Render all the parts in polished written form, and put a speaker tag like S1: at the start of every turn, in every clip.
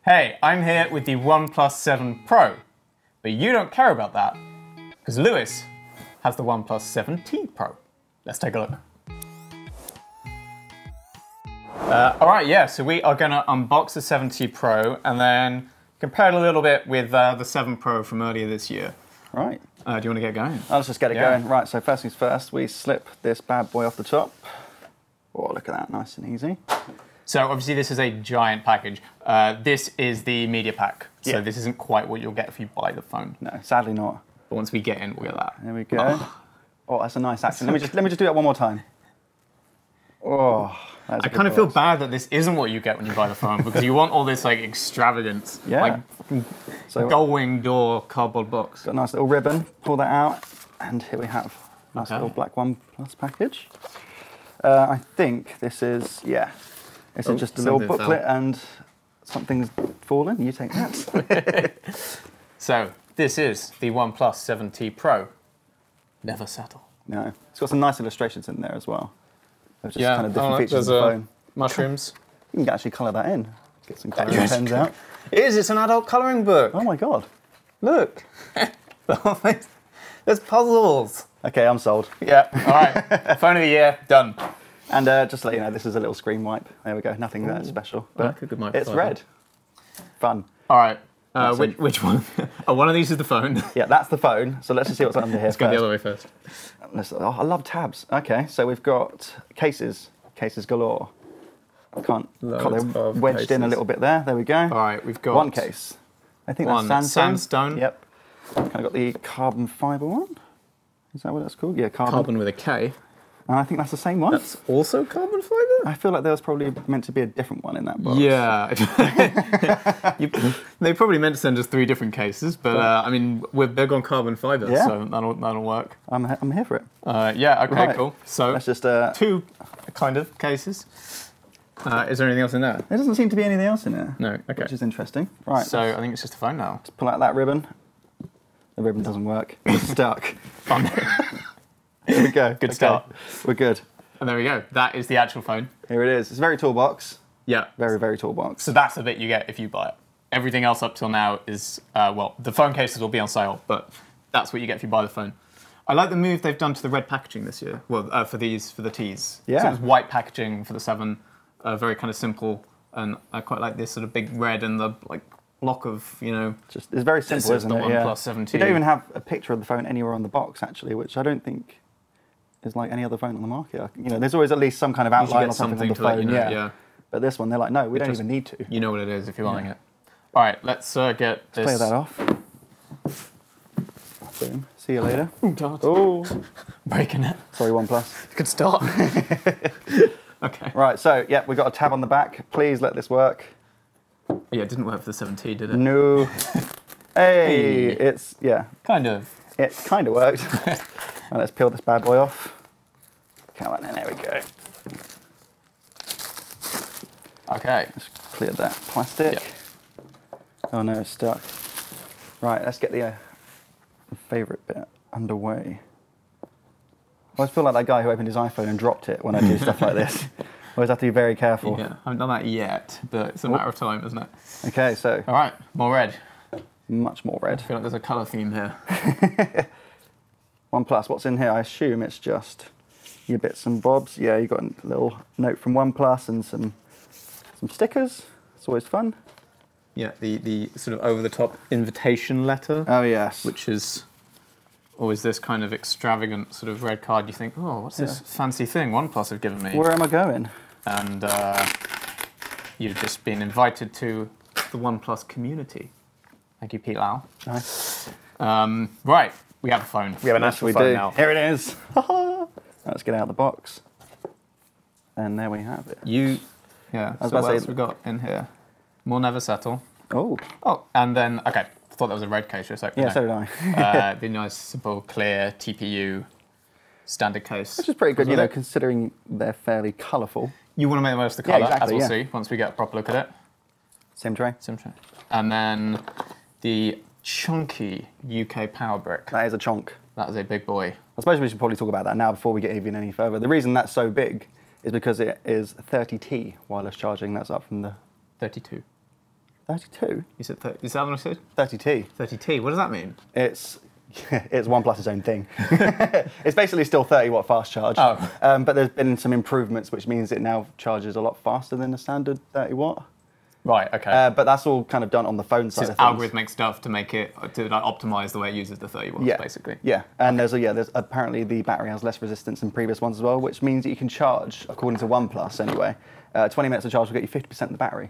S1: Hey, I'm here with the OnePlus 7 Pro, but you don't care about that, because Lewis has the OnePlus 7T Pro. Let's take a look. Alright, yeah, so we are going to unbox the 7T Pro and then compare it a little bit with the 7 Pro from earlier this year.
S2: Right.
S1: Do you want to get going?
S2: Let's just get it going. Right, so first things first, we slip this bad boy off the top. Oh, look at that, nice and easy.
S1: So obviously this is a giant package. This is the media pack, so this isn't quite what you'll get if you buy the phone.
S2: No, sadly not.
S1: But once we get in, we'll get that.
S2: There we go. Oh, that's a nice action. Let me just do that one more time. Oh, that's
S1: I kind of feel bad that this isn't what you get when you buy the phone because you want all this like extravagance, like
S2: so
S1: gull-wing door cardboard box.
S2: Got a nice little ribbon. Pull that out, and here we have a nice little black OnePlus package. I think this is This is just a little booklet and something's fallen. You take that.
S1: So this is the OnePlus 7T Pro. Never settle.
S2: No, it's got some nice illustrations in there as well. Of just kind of different features of
S1: there's
S2: the phone.
S1: Mushrooms.
S2: You can actually colour that in. Get some colouring pens out.
S1: It is. It's an adult colouring book.
S2: Oh my god!
S1: Look. There's puzzles.
S2: Okay, I'm sold.
S1: Yeah. All right. Phone of the year done.
S2: And just to let you know, this is a little screen wipe. There we go. Nothing that special, but it's red. Fun.
S1: All right. Which one? Oh, one of these is the phone.
S2: Yeah, that's the phone. So let's just see what's under here.
S1: Let's go the other way first.
S2: Oh, I love tabs. Okay, so we've got cases galore. They're wedged in a little bit there. There we go.
S1: All right, we've got
S2: one case. I think that's
S1: sandstone.
S2: Yep. Kind of got the carbon fibre one. Is that what that's called? Yeah, carbon.
S1: Carbon with a K.
S2: And I think that's the same one.
S1: That's also carbon fibre?
S2: I feel like there was probably meant to be a different one in that box.
S1: Yeah. They probably meant to send us 3 different cases, but I mean, we're big on carbon fibre, so that'll work.
S2: I'm here for it.
S1: Yeah, okay, right. Cool. So,
S2: let's just
S1: 2 kind of cases. Is there anything else in there?
S2: There doesn't seem to be anything else in there.
S1: No, okay.
S2: Which is interesting. Right.
S1: So, I think it's just a phone now.
S2: Let's pull out that ribbon. The ribbon doesn't work. It's stuck.
S1: Fun.
S2: Here we go.
S1: Good start.
S2: We're good.
S1: And there we go. That is the actual phone.
S2: Here it is. It's a very tall box.
S1: Yeah.
S2: Very, very tall box.
S1: So that's the bit you get if you buy it. Everything else up till now is, well, the phone cases will be on sale, but that's what you get if you buy the phone. I like the move they've done to the red packaging this year. Well, for the Ts.
S2: Yeah.
S1: So it was white packaging for the 7, very kind of simple, and I quite like this sort of big red and the like block of,
S2: it's very simple, isn't it?
S1: The OnePlus 7T.
S2: You don't even have a picture of the phone anywhere on the box, actually, which I don't think is like any other phone on the market. There's always at least some kind of outline or something on the phone. Yeah. But this one, they're like, no, we don't even need to.
S1: You know what it is if you're buying it. All right, let's get this.
S2: Clear that off. Boom. See you later.
S1: Oh, God.
S2: Oh.
S1: Breaking it.
S2: Sorry, OnePlus.
S1: Good start. Okay.
S2: Right, so, we've got a tab on the back. Please let this work.
S1: Yeah, it didn't work for the 7T, did it?
S2: No. Hey, it's,
S1: Kind of.
S2: It kind of worked. Right, let's peel this bad boy off. Come on, there we go.
S1: Okay.
S2: Let's clear that plastic.
S1: Yep.
S2: Oh no, it's stuck. Right, let's get the favourite bit underway. I always feel like that guy who opened his iPhone and dropped it when I do stuff like this. I always have to be very careful.
S1: Yeah, I haven't done that yet, but it's a matter of time, isn't it?
S2: Okay, so.
S1: All right, more red.
S2: Much more red.
S1: I feel like there's a colour theme here.
S2: OnePlus, what's in here? I assume it's just your bits and bobs. Yeah, you got a little note from OnePlus and some stickers. It's always fun.
S1: Yeah, the sort of over-the-top invitation letter.
S2: Oh, yes.
S1: Which is always this kind of extravagant sort of red card. You think, oh, what's this fancy thing OnePlus have given me?
S2: Where am I going?
S1: And you've just been invited to the OnePlus community. Thank you, Pete Lau.
S2: Nice.
S1: Right, we have a phone. We have an actual phone now.
S2: Here it is. Let's get out of the box. And there we have it.
S1: So what else we got in here? More Never Settle.
S2: Oh.
S1: Oh, and then, okay, I thought that was a red case for a second.
S2: Yeah, so did I.
S1: The nice, simple, clear TPU standard case.
S2: Which is pretty good, considering they're fairly colourful.
S1: You want to make the most of the colour,
S2: exactly,
S1: as we'll see once we get a proper look at it.
S2: Sim tray.
S1: And then the chunky UK power brick.
S2: That is a chunk.
S1: That is a big boy.
S2: I suppose we should probably talk about that now before we get even any further. The reason that's so big is because it is 30T wireless charging. That's up from the
S1: 32.
S2: 32?
S1: You said 30. Is that what I said?
S2: 30T.
S1: 30T. What does that mean?
S2: It's OnePlus's own thing. It's basically still 30-watt fast charge.
S1: Oh.
S2: But there's been some improvements, which means it now charges a lot faster than the standard 30-watt.
S1: Right, okay.
S2: But that's all kind of done on the phone side of things.
S1: Algorithmic stuff to make it, to like, optimize the way it uses the 30 watts, basically.
S2: Yeah, and there's apparently the battery has less resistance than previous ones as well, which means that you can charge, according to OnePlus anyway, 20 minutes of charge will get you 50% of the battery.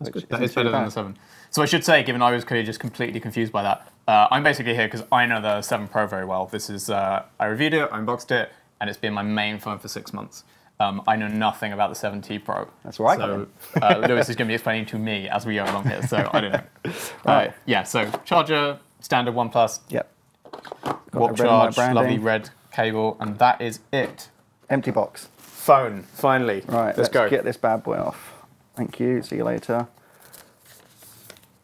S1: That's good. That is better than the 7. So I should say, given I was just completely confused by that, I'm basically here because I know the 7 Pro very well. This is, I reviewed it, I unboxed it, and it's been my main phone for 6 months. I know nothing about the 7T Pro.
S2: That's right.
S1: So Lewis is going to be explaining to me as we go along here, so I don't know. Right. Yeah, so charger, standard OnePlus.
S2: Yep.
S1: Warp charge, lovely red cable, and that is it.
S2: Empty box.
S1: Phone, finally.
S2: Right, let's
S1: go.
S2: Get this bad boy off. Thank you, see you later.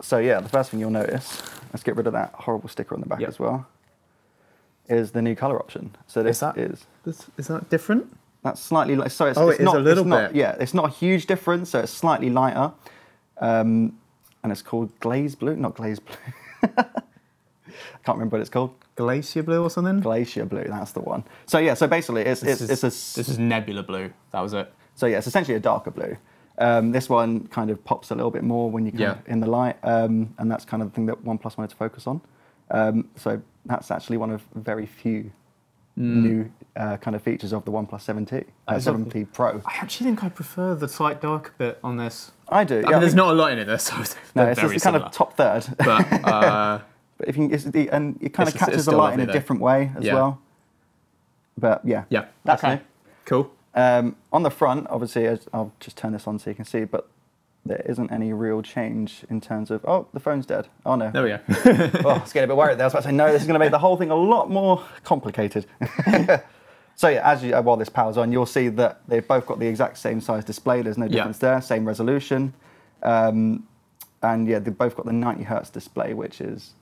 S2: So yeah, the first thing you'll notice, let's get rid of that horrible sticker on the back as well, is the new color option. So this
S1: is that different?
S2: That's slightly light. So it's
S1: not, a little bit.
S2: Yeah, it's not a huge difference. So it's slightly lighter, and it's called Glaze Blue, not Glaze Blue. I can't remember what it's called.
S1: Glacier Blue or something.
S2: Glacier Blue, that's the one. So yeah, so basically
S1: this is Nebula Blue. That was it.
S2: So yeah, it's essentially a darker blue. This one kind of pops a little bit more when you're in the light, and that's kind of the thing that OnePlus wanted to focus on. So that's actually one of very few new kind of features of the OnePlus 7T, 7T Pro.
S1: I actually think I prefer the slight darker bit on this.
S2: I do.
S1: I mean, there's not a lot in it, so
S2: no, it's just kind of top third.
S1: But,
S2: but if you and it kind of catches the light in a different way as well. But yeah, that's new.
S1: Cool.
S2: On the front, obviously, I'll just turn this on so you can see, but there isn't any real change in terms of, oh, the phone's dead. Oh, no.
S1: There we go.
S2: Oh, I was getting a bit worried there. I was about to say, no, this is going to make the whole thing a lot more complicated. So yeah, while this powers on, you'll see that they've both got the exact same size display. There's no difference there, same resolution. And yeah, they've both got the 90 Hertz display, which is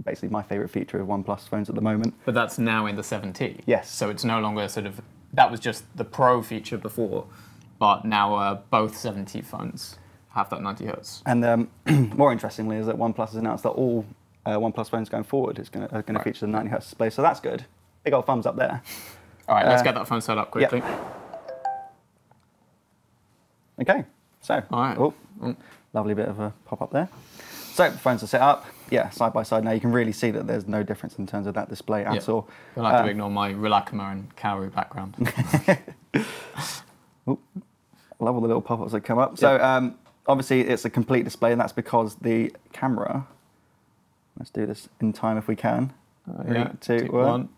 S2: basically my favorite feature of OnePlus phones at the moment.
S1: But that's now in the 7T.
S2: Yes.
S1: So it's no longer sort of, that was just the Pro feature before, but now both 7T phones have that 90 Hertz.
S2: And more interestingly is that OnePlus has announced that all OnePlus phones going forward are going to feature the 90 Hertz display, so that's good. Big old thumbs up there.
S1: All right, let's get that phone set up quickly.
S2: Okay, so, lovely bit of a pop-up there. So the phones are set up, side by side. Now you can really see that there's no difference in terms of that display at all.
S1: I'll have to ignore my Rilakkuma and Kaoru background.
S2: I love all the little pop-ups that come up. So obviously it's a complete display, and that's because the camera, let's do this in time if we can. 3, 2, 1.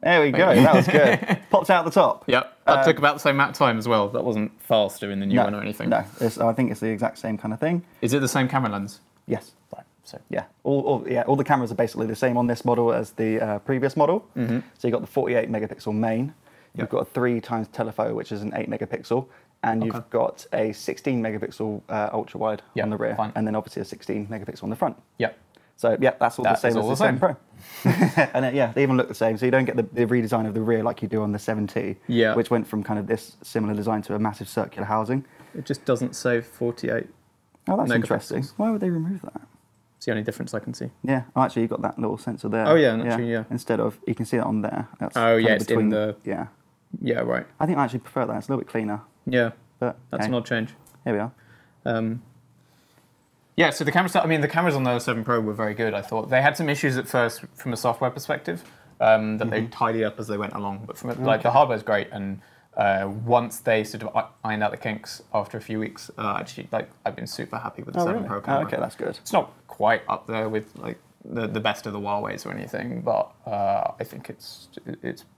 S2: There we go, that was good. Popped out the top.
S1: Yep, that took about the same amount of time as well. That wasn't faster in the new one or anything.
S2: No, I think it's the exact same kind of thing.
S1: Is it the same camera lens?
S2: Yes.
S1: Right. So
S2: yeah, all the cameras are basically the same on this model as the previous model. So you've got the 48 megapixel main. You've got a 3 times telephoto, which is an 8 megapixel, and you've got a 16 megapixel ultra wide on the rear, and then obviously a 16 megapixel on the front.
S1: Yep.
S2: So yeah, that's all the same as the 7 Pro. And they even look the same. So you don't get the redesign of the rear like you do on the 7T, which went from kind of this similar design to a massive circular housing.
S1: It just doesn't say 48.
S2: Oh, that's interesting. Why would they remove that?
S1: It's the only difference I can see.
S2: Yeah, actually, you've got that little sensor there.
S1: Oh yeah, actually, yeah.
S2: Instead of, you can see it on there. That's
S1: it's
S2: between,
S1: in the...
S2: Yeah.
S1: Yeah, right.
S2: I think I actually prefer that. It's a little bit cleaner.
S1: Yeah,
S2: but
S1: that's an odd change.
S2: Here we are.
S1: Yeah, so the cameras on the 7 Pro were very good, I thought. They had some issues at first from a software perspective that they tidied up as they went along. But from the hardware's great, and once they sort of ironed out the kinks after a few weeks, actually, I've been super happy with the 7 Pro camera.
S2: Okay, that's good.
S1: It's not quite up there with the best of the Huawei's or anything, but I think it's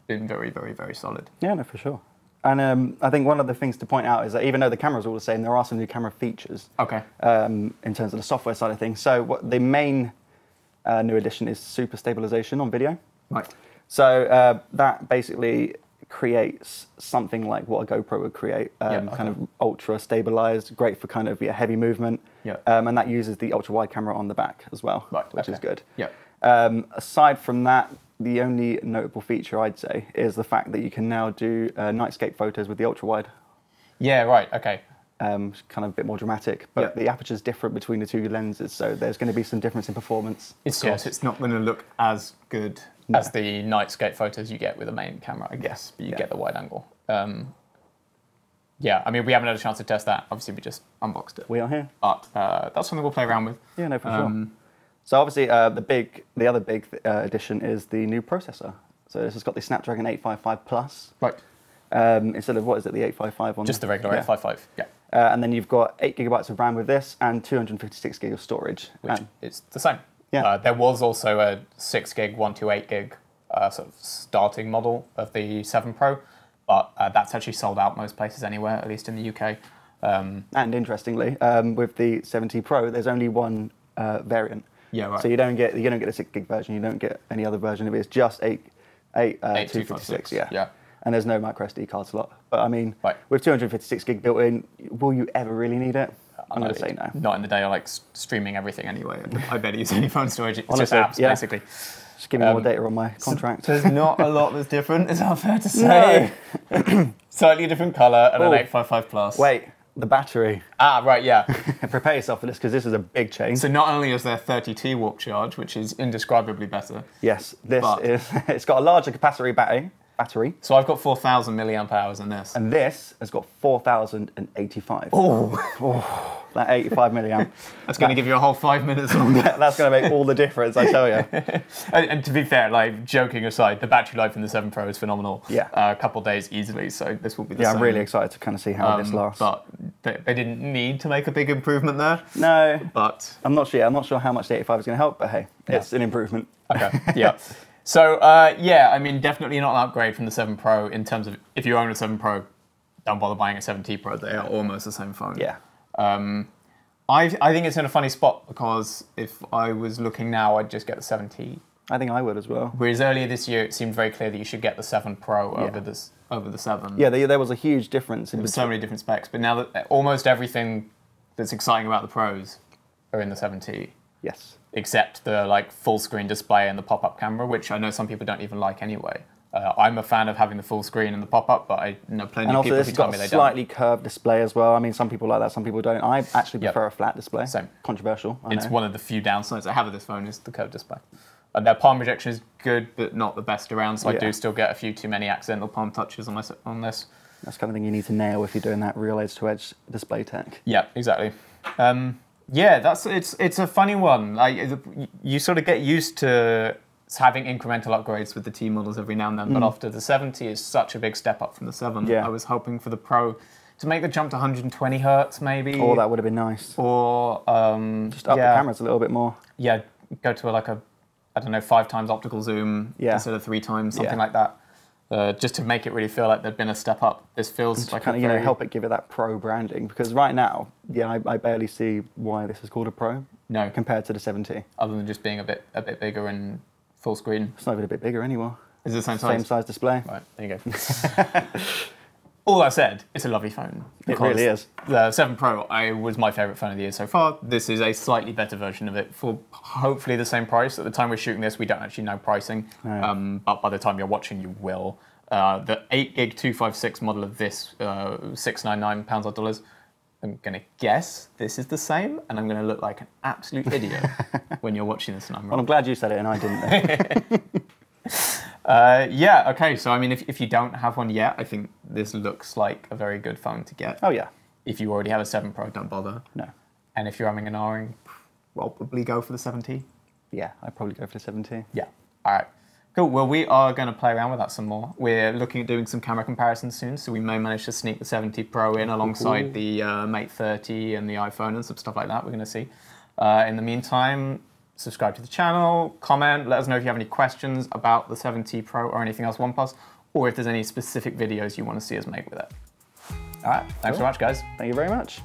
S1: been very, very, very solid.
S2: Yeah, no, for sure. And I think one of the things to point out is that even though the camera's all the same, there are some new camera features.
S1: Okay.
S2: In terms of the software side of things. So the main new addition is super stabilization on video.
S1: Right.
S2: So that basically creates something like what a GoPro would create, kind of ultra stabilized, great for kind of heavy movement.
S1: Yeah.
S2: And that uses the ultra wide camera on the back as well, which is good.
S1: Yeah.
S2: Aside from that, the only notable feature I'd say is the fact that you can now do nightscape photos with the ultra wide.
S1: Yeah, right. Okay.
S2: kind of a bit more dramatic, but the aperture is different between the two lenses, so there's going to be some difference in performance.
S1: It's not going to look as good as the nightscape photos you get with the main camera, I guess, but you get the wide angle. Yeah, I mean, we haven't had a chance to test that. Obviously, we just unboxed it.
S2: We are here.
S1: But that's something we'll play around with.
S2: Yeah, no, for sure. So obviously, the other big addition is the new processor. So this has got the Snapdragon 855 Plus.
S1: Right.
S2: Instead of, what is it, the 855 one?
S1: Just the regular 855, yeah.
S2: And then you've got 8 GB of RAM with this and 256 GB of storage.
S1: Which is the same.
S2: Yeah.
S1: There was also a 6 gig, 128 gig sort of starting model of the 7 Pro, but that's actually sold out most places anywhere, at least in the UK.
S2: And interestingly, with the 7T Pro, there's only one variant.
S1: Yeah, right.
S2: So you don't get a 6 gig version. You don't get any other version of it. It's just 256. Yeah. And there's no micro SD card slot. But I mean, with 256 gig built in, will you ever really need it? I'm going to say no.
S1: Not in the day of like streaming everything anyway. I barely use any phone storage. It's
S2: honestly,
S1: just apps, basically.
S2: Just give me more data on my contract.
S1: So there's not a lot that's different, is that fair to say? No. Slightly different colour and an 855 Plus.
S2: Wait, the battery.
S1: Ah, right, yeah.
S2: Prepare yourself for this, because this is a big change.
S1: So not only is there 30T warp charge, which is indescribably better.
S2: Yes, it's got a larger capacity battery.
S1: So I've got 4,000 milliamp hours in this.
S2: And this has got 4,085.
S1: Oh.
S2: That 85 milliamp.
S1: That's going to give you a whole 5 minutes on that.
S2: That's going to make all the difference, I tell you.
S1: And to be fair, like joking aside, the battery life in the 7 Pro is phenomenal.
S2: Yeah.
S1: A couple of days easily, so this will be the same.
S2: Yeah, I'm really excited to kind of see how this lasts.
S1: But they didn't need to make a big improvement there.
S2: No.
S1: But
S2: I'm not sure how much the 85 is going to help, but hey, it's an improvement.
S1: Okay, yeah. So, yeah, I mean, definitely not an upgrade from the 7 Pro in terms of if you own a 7 Pro, don't bother buying a 7T Pro. They are almost the same phone.
S2: Yeah.
S1: I think it's in a funny spot because if I was looking now, I'd just get the 7T.
S2: I think I would as well.
S1: Whereas earlier this year, it seemed very clear that you should get the 7 Pro over the 7.
S2: Yeah, there was a huge difference.
S1: There were so many different specs, but now that almost everything that's exciting about the Pros are in the 7T.
S2: Yes.
S1: Except the like full screen display and the pop-up camera, which I know some people don't even like anyway. I'm a fan of having the full screen and the pop-up, but I know plenty of people who tell me they don't.
S2: And also, it's got a slightly curved display as well. I mean, some people like that, some people don't. I actually prefer a flat display.
S1: Same.
S2: Controversial, I know.
S1: It's one of the few downsides I have of this phone is the curved display. Their palm projection is good, but not the best around, so I do still get a few too many accidental palm touches on this. That's
S2: the kind of thing you need to nail if you're doing that real edge-to-edge display tech.
S1: Yeah, exactly. Yeah, it's a funny one. Like you sort of get used to having incremental upgrades with the T models every now and then, but after the 7T is such a big step up from the 7. I was hoping for the Pro to make the jump to 120 hertz, maybe.
S2: Oh, that would have been nice.
S1: Or
S2: just up the cameras a little bit more.
S1: Yeah, go to like a, I don't know, 5 times optical zoom instead of 3 times, something like that. Just to make it really feel like there'd been a step up. This feels like
S2: kind of help it give it that Pro branding, because right now, I barely see why this is called a Pro.
S1: No,
S2: compared to the 7T.
S1: Other than just being a bit bigger and full screen.
S2: It's not even a bit bigger anymore.
S1: Is it the same size?
S2: Same size display.
S1: Right, there you go. All that said, it's a lovely phone.
S2: It really is.
S1: The 7 Pro was my favourite phone of the year so far. This is a slightly better version of it for hopefully the same price. At the time we're shooting this, we don't actually know pricing. No. But by the time you're watching, you will. The 8 gig 256 model of this, £699 or dollars. I'm going to guess this is the same, and I'm going to look like an absolute idiot when you're watching this and I'm wrong.
S2: Well, I'm glad you said it and I didn't.
S1: Yeah, okay, so I mean, if you don't have one yet, I think this looks like a very good phone to get.
S2: Oh, yeah.
S1: If you already have a 7 Pro, don't bother.
S2: No.
S1: And if you're umming and ahhing, probably go for the 7T.
S2: Yeah, I'd probably go for the 7T.
S1: Yeah, all right. Cool, well, we are going to play around with that some more. We're looking at doing some camera comparisons soon, so we may manage to sneak the 7T Pro in alongside the Mate 30 and the iPhone and some stuff like that. We're going to see. In the meantime, subscribe to the channel, comment, let us know if you have any questions about the 7T Pro or anything else OnePlus, or if there's any specific videos you want to see us make with it. All right, thanks so much, guys.
S2: Thank you very much.